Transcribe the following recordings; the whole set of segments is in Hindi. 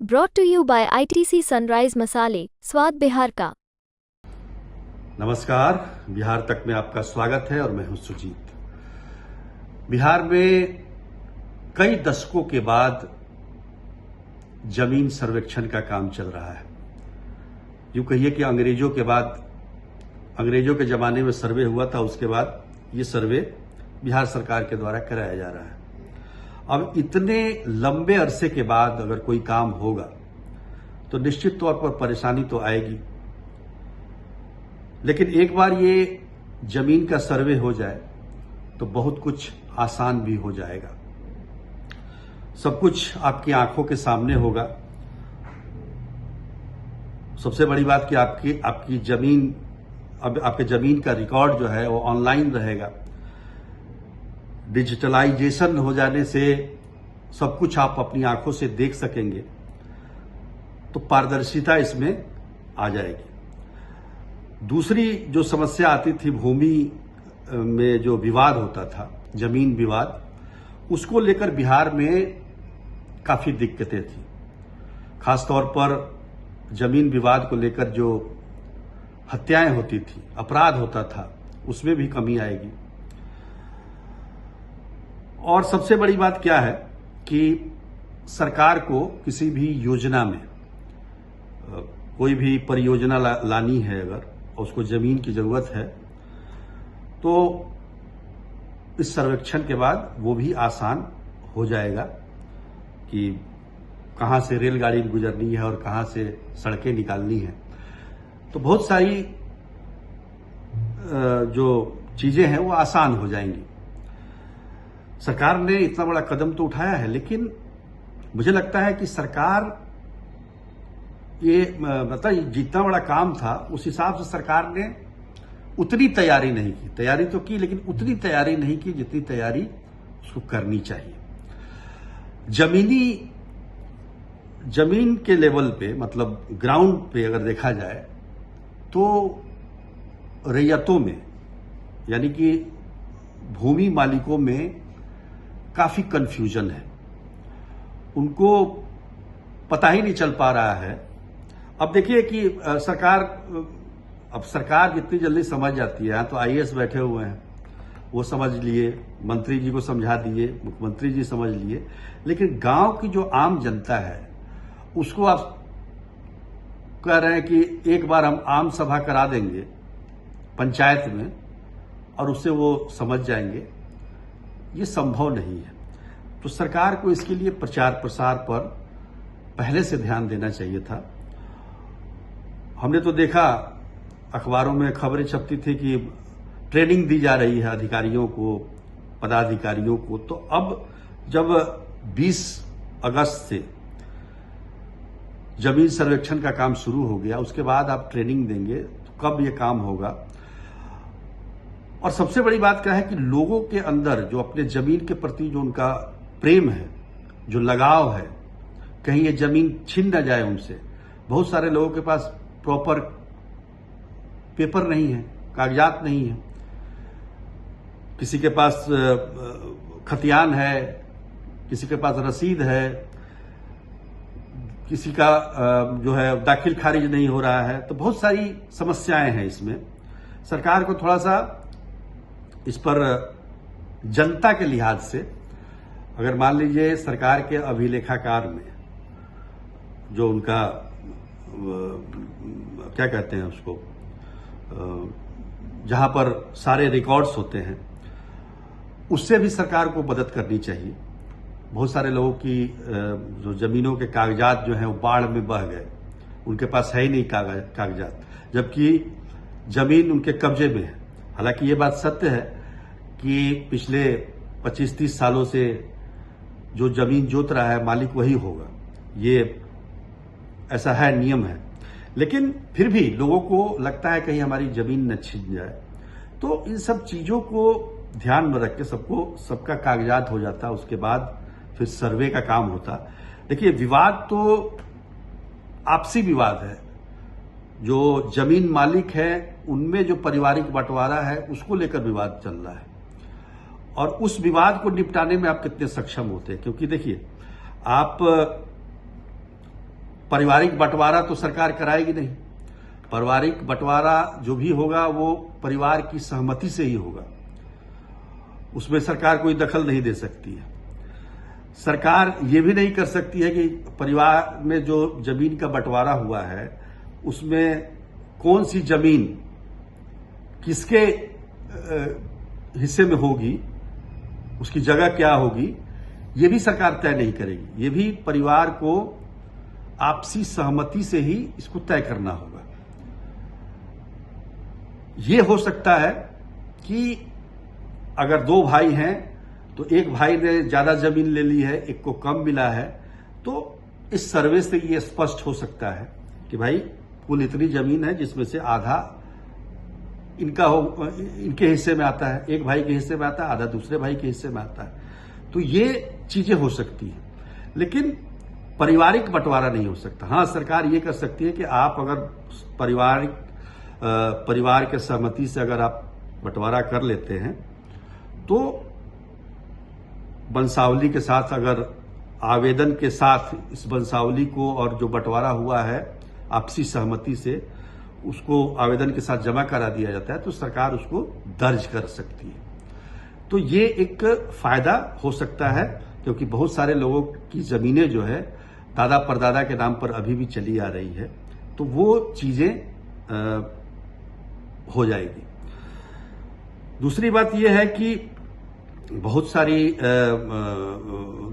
Brought to you by ITC Sunrise मसाले, स्वाद बिहार का। नमस्कार, बिहार तक में आपका स्वागत है और मैं हूं सुजीत। बिहार में कई दशकों के बाद जमीन सर्वेक्षण का काम चल रहा है। यूं कहिए कि अंग्रेजों के जमाने में सर्वे हुआ था, उसके बाद ये सर्वे बिहार सरकार के द्वारा कराया जा रहा है। अब इतने लंबे अरसे के बाद अगर कोई काम होगा तो निश्चित तौर पर परेशानी तो आएगी, लेकिन एक बार ये जमीन का सर्वे हो जाए तो बहुत कुछ आसान भी हो जाएगा। सब कुछ आपकी आंखों के सामने होगा। सबसे बड़ी बात कि आपकी जमीन, अब आपके जमीन का रिकॉर्ड जो है वो ऑनलाइन रहेगा। डिजिटलाइजेशन हो जाने से सब कुछ आप अपनी आंखों से देख सकेंगे, तो पारदर्शिता इसमें आ जाएगी। दूसरी जो समस्या आती थी, भूमि में जो विवाद होता था, जमीन विवाद, उसको लेकर बिहार में काफी दिक्कतें थी। खासतौर पर जमीन विवाद को लेकर जो हत्याएं होती थी, अपराध होता था, उसमें भी कमी आएगी। और सबसे बड़ी बात क्या है कि सरकार को किसी भी योजना में, कोई भी परियोजना लानी है, अगर उसको जमीन की जरूरत है तो इस सर्वेक्षण के बाद वो भी आसान हो जाएगा कि कहां से रेलगाड़ी गुजरनी है और कहां से सड़कें निकालनी है। तो बहुत सारी जो चीजें हैं वो आसान हो जाएंगी। सरकार ने इतना बड़ा कदम तो उठाया है, लेकिन मुझे लगता है कि सरकार मतलब जितना बड़ा काम था उस हिसाब से सरकार ने उतनी तैयारी नहीं की। तैयारी तो की, लेकिन उतनी तैयारी नहीं की जितनी तैयारी उसको करनी चाहिए। जमीन के लेवल पे, मतलब ग्राउंड पे अगर देखा जाए तो रैयतों में, यानी कि भूमि मालिकों में काफी कंफ्यूजन है। उनको पता ही नहीं चल पा रहा है। अब देखिए कि सरकार जितनी जल्दी समझ जाती है, यहाँ तो आईएएस बैठे हुए हैं, वो समझ लिए, मंत्री जी को समझा दिए, मुख्यमंत्री जी समझ लिए, लेकिन गांव की जो आम जनता है उसको आप कह रहे हैं कि एक बार हम आम सभा करा देंगे पंचायत में और उससे वो समझ जाएंगे, ये संभव नहीं है। तो सरकार को इसके लिए प्रचार प्रसार पर पहले से ध्यान देना चाहिए था। हमने तो देखा, अखबारों में खबरें छपती थी कि ट्रेनिंग दी जा रही है अधिकारियों को, पदाधिकारियों को। तो अब जब 20 अगस्त से जमीन सर्वेक्षण का काम शुरू हो गया, उसके बाद आप ट्रेनिंग देंगे तो कब ये काम होगा। और सबसे बड़ी बात क्या है कि लोगों के अंदर जो अपने जमीन के प्रति जो उनका प्रेम है, जो लगाव है, कहीं ये जमीन छिन न जाए उनसे। बहुत सारे लोगों के पास प्रॉपर पेपर नहीं है, कागजात नहीं है, किसी के पास खतियान है, किसी के पास रसीद है, किसी का जो है दाखिल खारिज नहीं हो रहा है। तो बहुत सारी समस्याएं हैं इसमें। सरकार को थोड़ा सा इस पर जनता के लिहाज से, अगर मान लीजिए सरकार के अभिलेखाकार में जो उनका क्या कहते हैं उसको, जहां पर सारे रिकॉर्ड्स होते हैं, उससे भी सरकार को मदद करनी चाहिए। बहुत सारे लोगों की जो जमीनों के कागजात जो हैं वो बाढ़ में बह गए, उनके पास है ही नहीं कागजात, जबकि जमीन उनके कब्जे में है। हालांकि ये बात सत्य है कि पिछले 25-30 सालों से जो जमीन जोत रहा है मालिक वही होगा, ये ऐसा है, नियम है। लेकिन फिर भी लोगों को लगता है कहीं हमारी जमीन न छिन जाए। तो इन सब चीजों को ध्यान में रख के सबका कागजात हो जाता, उसके बाद फिर सर्वे का काम होता। देखिए, विवाद तो आपसी विवाद है। जो जमीन मालिक है उनमें जो पारिवारिक बंटवारा है उसको लेकर विवाद चल रहा है, और उस विवाद को निपटाने में आप कितने सक्षम होते हैं। क्योंकि देखिए, आप पारिवारिक बंटवारा तो सरकार कराएगी नहीं। पारिवारिक बंटवारा जो भी होगा वो परिवार की सहमति से ही होगा, उसमें सरकार कोई दखल नहीं दे सकती है। सरकार ये भी नहीं कर सकती है कि परिवार में जो जमीन का बंटवारा हुआ है उसमें कौन सी जमीन किसके हिस्से में होगी, उसकी जगह क्या होगी, ये भी सरकार तय नहीं करेगी। ये भी परिवार को आपसी सहमति से ही इसको तय करना होगा। ये हो सकता है कि अगर दो भाई हैं तो एक भाई ने ज्यादा जमीन ले ली है, एक को कम मिला है, तो इस सर्वे से ये स्पष्ट हो सकता है कि भाई कुल इतनी जमीन है जिसमें से आधा इनके हिस्से में आता है, एक भाई के हिस्से में आता है, आधा दूसरे भाई के हिस्से में आता है। तो ये चीजें हो सकती हैं, लेकिन पारिवारिक बंटवारा नहीं हो सकता। हाँ, सरकार ये कर सकती है कि आप अगर परिवार के सहमति से अगर आप बंटवारा कर लेते हैं तो वंशावली के साथ, अगर आवेदन के साथ इस वंशावली को और जो बंटवारा हुआ है आपसी सहमति से उसको आवेदन के साथ जमा करा दिया जाता है तो सरकार उसको दर्ज कर सकती है। तो ये एक फायदा हो सकता है, क्योंकि बहुत सारे लोगों की जमीनें जो है दादा परदादा के नाम पर अभी भी चली आ रही है, तो वो चीजें हो जाएगी। दूसरी बात यह है कि बहुत सारी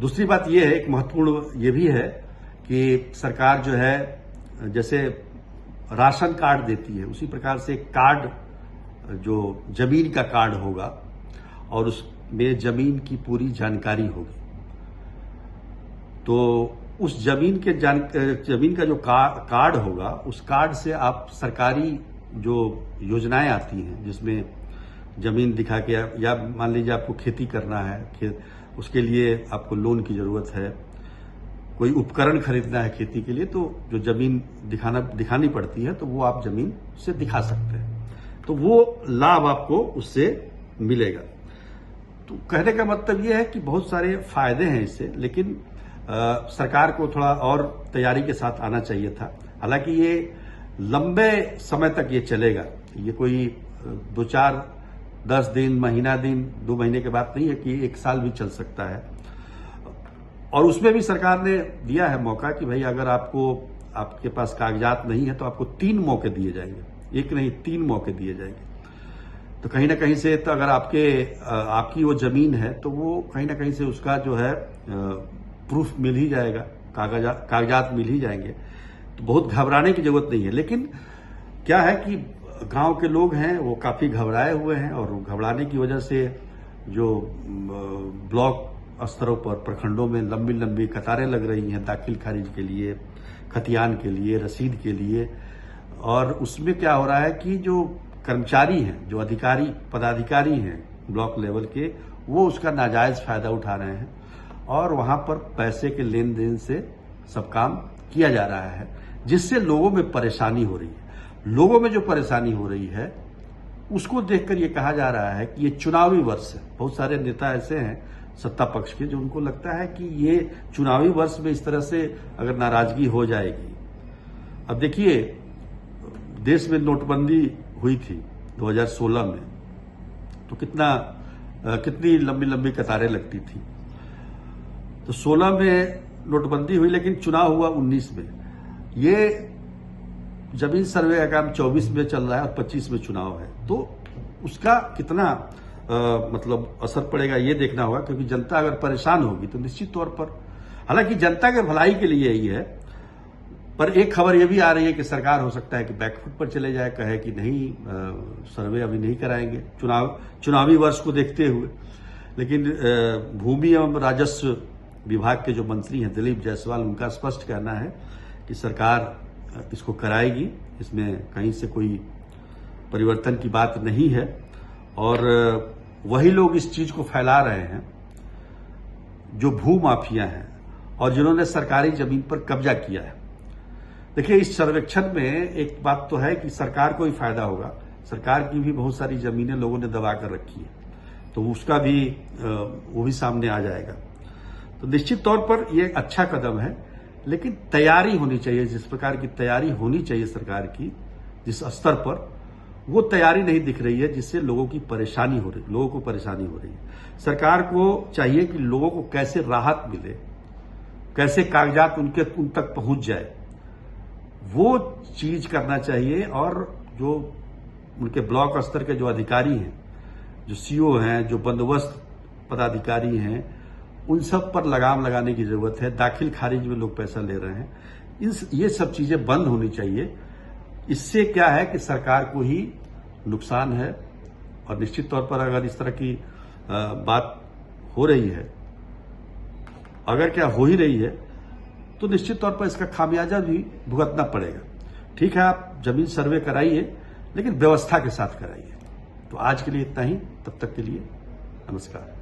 दूसरी बात यह है, एक महत्वपूर्ण ये भी है कि सरकार जो है जैसे राशन कार्ड देती है उसी प्रकार से कार्ड, जो जमीन का कार्ड होगा और उसमें जमीन की पूरी जानकारी होगी, तो उस जमीन का जो कार्ड होगा उस कार्ड से आप सरकारी जो योजनाएं आती हैं जिसमें जमीन दिखा के, या मान लीजिए आपको खेती करना है, उसके लिए आपको लोन की जरूरत है, कोई उपकरण खरीदना है खेती के लिए, तो जो जमीन दिखानी पड़ती है तो वो आप जमीन से दिखा सकते हैं, तो वो लाभ आपको उससे मिलेगा। तो कहने का मतलब ये है कि बहुत सारे फायदे हैं इससे, लेकिन सरकार को थोड़ा और तैयारी के साथ आना चाहिए था। हालांकि ये लंबे समय तक ये चलेगा, ये कोई 10 दिन, महीना दिन, 2 महीने के बाद नहीं है कि 1 साल भी चल सकता है। और उसमें भी सरकार ने दिया है मौका कि भाई अगर आपके पास कागजात नहीं है तो आपको 3 मौके दिए जाएंगे, 1 नहीं 3 मौके दिए जाएंगे। तो कहीं ना कहीं से, तो अगर आपकी वो जमीन है तो वो कहीं ना कहीं से उसका जो है प्रूफ मिल ही जाएगा, कागजात मिल ही जाएंगे, तो बहुत घबराने की जरूरत नहीं है। लेकिन क्या है कि गांव के लोग हैं वो काफी घबराए हुए हैं, और घबराने की वजह से जो ब्लॉक स्तरों पर, प्रखंडों में लंबी लंबी कतारें लग रही हैं दाखिल खारिज के लिए, खतियान के लिए, रसीद के लिए। और उसमें क्या हो रहा है कि जो कर्मचारी हैं, जो पदाधिकारी हैं ब्लॉक लेवल के, वो उसका नाजायज फायदा उठा रहे हैं और वहां पर पैसे के लेन देन से सब काम किया जा रहा है, जिससे लोगों में परेशानी हो रही है। लोगों में जो परेशानी हो रही है उसको देखकर ये कहा जा रहा है कि ये चुनावी वर्ष है। बहुत सारे नेता ऐसे हैं सत्ता पक्ष के जो उनको लगता है कि ये चुनावी वर्ष में इस तरह से अगर नाराजगी हो जाएगी। अब देखिए, देश में नोटबंदी हुई थी 2016 में, तो कितनी लंबी लंबी कतारें लगती थी। तो 16 में नोटबंदी हुई, लेकिन चुनाव हुआ 19 में। ये जमीन सर्वे का काम 24 में चल रहा है और 25 में चुनाव है, तो उसका कितना मतलब असर पड़ेगा ये देखना होगा, क्योंकि जनता अगर परेशान होगी तो निश्चित तौर पर, हालांकि जनता के भलाई के लिए ही है, पर एक खबर ये भी आ रही है कि सरकार हो सकता है कि बैकफुट पर चले जाए, कहे कि नहीं सर्वे अभी नहीं कराएंगे चुनावी वर्ष को देखते हुए। लेकिन भूमि एवं राजस्व विभाग के जो मंत्री हैं दिलीप जायसवाल, उनका स्पष्ट कहना है कि सरकार इसको कराएगी, इसमें कहीं से कोई परिवर्तन की बात नहीं है। और वही लोग इस चीज को फैला रहे हैं जो भू माफिया हैं और जिन्होंने सरकारी जमीन पर कब्जा किया है। देखिए, इस सर्वेक्षण में एक बात तो है कि सरकार को ही फायदा होगा, सरकार की भी बहुत सारी जमीनें लोगों ने दबा कर रखी है, तो उसका भी वो भी सामने आ जाएगा। तो निश्चित तौर पर यह अच्छा कदम है लेकिन तैयारी होनी चाहिए, जिस प्रकार की तैयारी होनी चाहिए सरकार की जिस स्तर पर, वो तैयारी नहीं दिख रही है, जिससे लोगों को परेशानी हो रही है। सरकार को चाहिए कि लोगों को कैसे राहत मिले, कैसे कागजात उन तक पहुंच जाए, वो चीज करना चाहिए। और जो उनके ब्लॉक स्तर के जो अधिकारी हैं, जो सीओ हैं, जो बंदोबस्त पदाधिकारी हैं, उन सब पर लगाम लगाने की जरूरत है। दाखिल खारिज में लोग पैसा ले रहे हैं, ये सब चीजें बंद होनी चाहिए। इससे क्या है कि सरकार को ही नुकसान है, और निश्चित तौर पर अगर इस तरह की बात हो रही है, अगर क्या हो ही रही है, तो निश्चित तौर पर इसका खामियाजा भी भुगतना पड़ेगा। ठीक है, आप जमीन सर्वे कराइए, लेकिन व्यवस्था के साथ कराइए। तो आज के लिए इतना ही, तब तक के लिए नमस्कार।